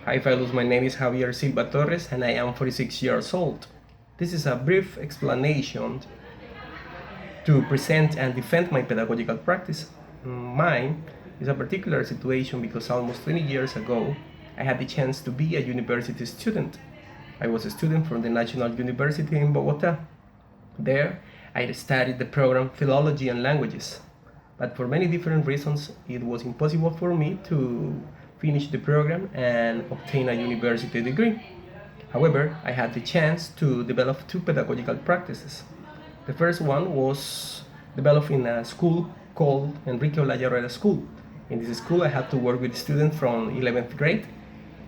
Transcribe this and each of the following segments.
Hi fellows, my name is Javier Silva Torres and I am 46 years old. This is a brief explanation to present and defend my pedagogical practice. Mine is a particular situation because almost 20 years ago I had the chance to be a university student. I was a student from the National University in Bogota. There, I studied the program Philology and Languages, but for many different reasons it was impossible for me to finish the program and obtain a university degree. However, I had the chance to develop two pedagogical practices. The first one was developed in a school called Enrique Olaya Herrera School. In this school, I had to work with students from 11th grade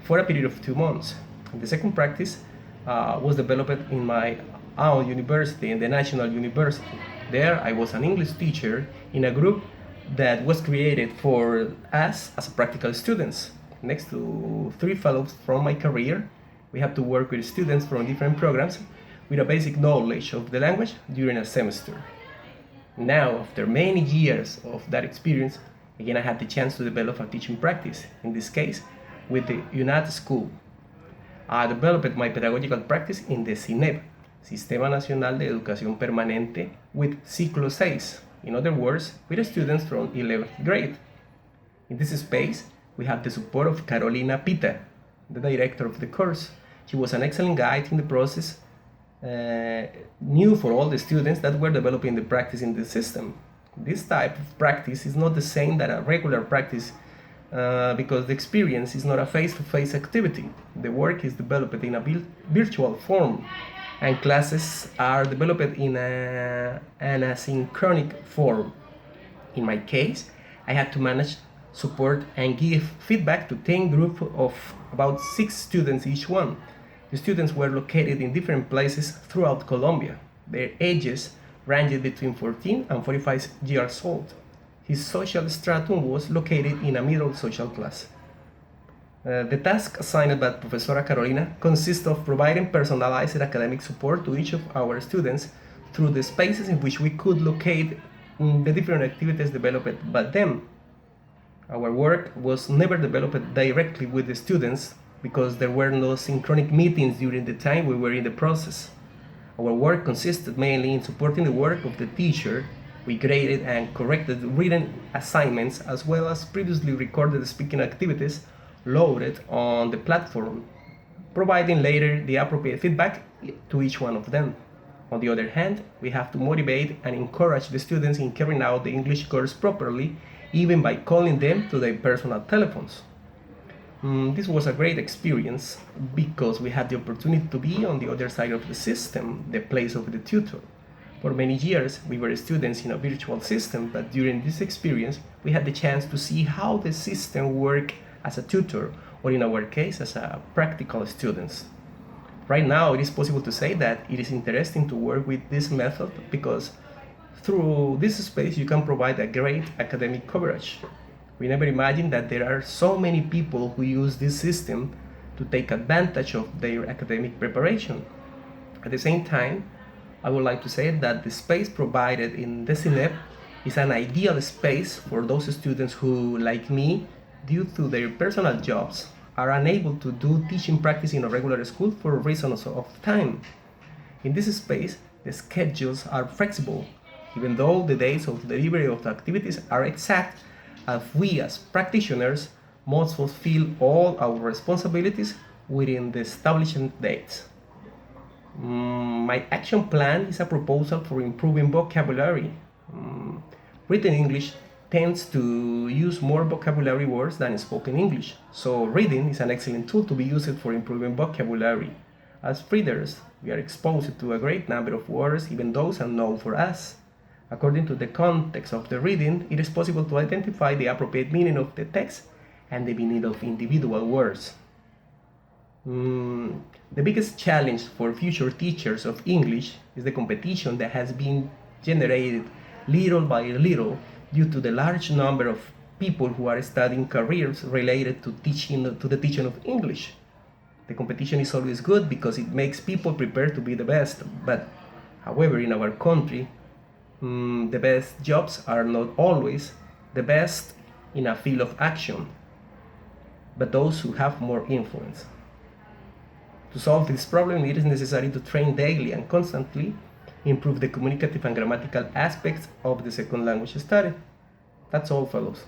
for a period of 2 months. And the second practice was developed in my own university, in the National University. There, I was an English teacher in a group that was created for us as practical students. Next to three fellows from my career, we have to work with students from different programs with a basic knowledge of the language during a semester. Now, after many years of that experience, again I had the chance to develop a teaching practice, in this case with the UNAT school. I developed my pedagogical practice in the SINEP, Sistema Nacional de Educación Permanente, with Ciclo 6, in other words, with students from 11th grade. In this space, we have the support of Carolina Pita, the director of the course. She was an excellent guide in the process, new for all the students that were developing the practice in the system. This type of practice is not the same that a regular practice because the experience is not a face-to-face activity. The work is developed in a virtual form, and classes are developed in an asynchronous form. In my case, I had to manage, support, and give feedback to 10 groups of about 6 students each one. The students were located in different places throughout Colombia. Their ages ranged between 14 and 45 years old. His social stratum was located in a middle social class. The task assigned by Professora Carolina consists of providing personalized academic support to each of our students through the spaces in which we could locate the different activities developed by them. Our work was never developed directly with the students because there were no synchronic meetings during the time we were in the process. Our work consisted mainly in supporting the work of the teacher. We graded and corrected written assignments as well as previously recorded speaking activities loaded on the platform, providing later the appropriate feedback to each one of them. On the other hand, we have to motivate and encourage the students in carrying out the English course properly, even by calling them to their personal telephones. This was a great experience because we had the opportunity to be on the other side of the system, the place of the tutor. For many years, we were students in a virtual system, but during this experience, we had the chance to see how the system worked as a tutor, or in our case, as a practical students. Right now, it is possible to say that it is interesting to work with this method because through this space, you can provide a great academic coverage. We never imagined that there are so many people who use this system to take advantage of their academic preparation. At the same time, I would like to say that the space provided in the CINEP is an ideal space for those students who, like me, due to their personal jobs, are unable to do teaching practice in a regular school for reasons of time. In this space, the schedules are flexible, even though the days of delivery of the activities are exact, as we as practitioners must fulfill all our responsibilities within the established dates. My action plan is a proposal for improving vocabulary. Written English tends to use more vocabulary words than spoken English, so reading is an excellent tool to be used for improving vocabulary. As readers, we are exposed to a great number of words, even those unknown for us. According to the context of the reading, it is possible to identify the appropriate meaning of the text and the meaning of individual words. The biggest challenge for future teachers of English is the competition that has been generated little by little due to the large number of people who are studying careers related to the teaching of English. The competition is always good because it makes people prepare to be the best, but however, in our country, the best jobs are not always the best in a field of action. but those who have more influence. To solve this problem, it is necessary to train daily and constantly improve the communicative and grammatical aspects of the second language study. That's all, fellows.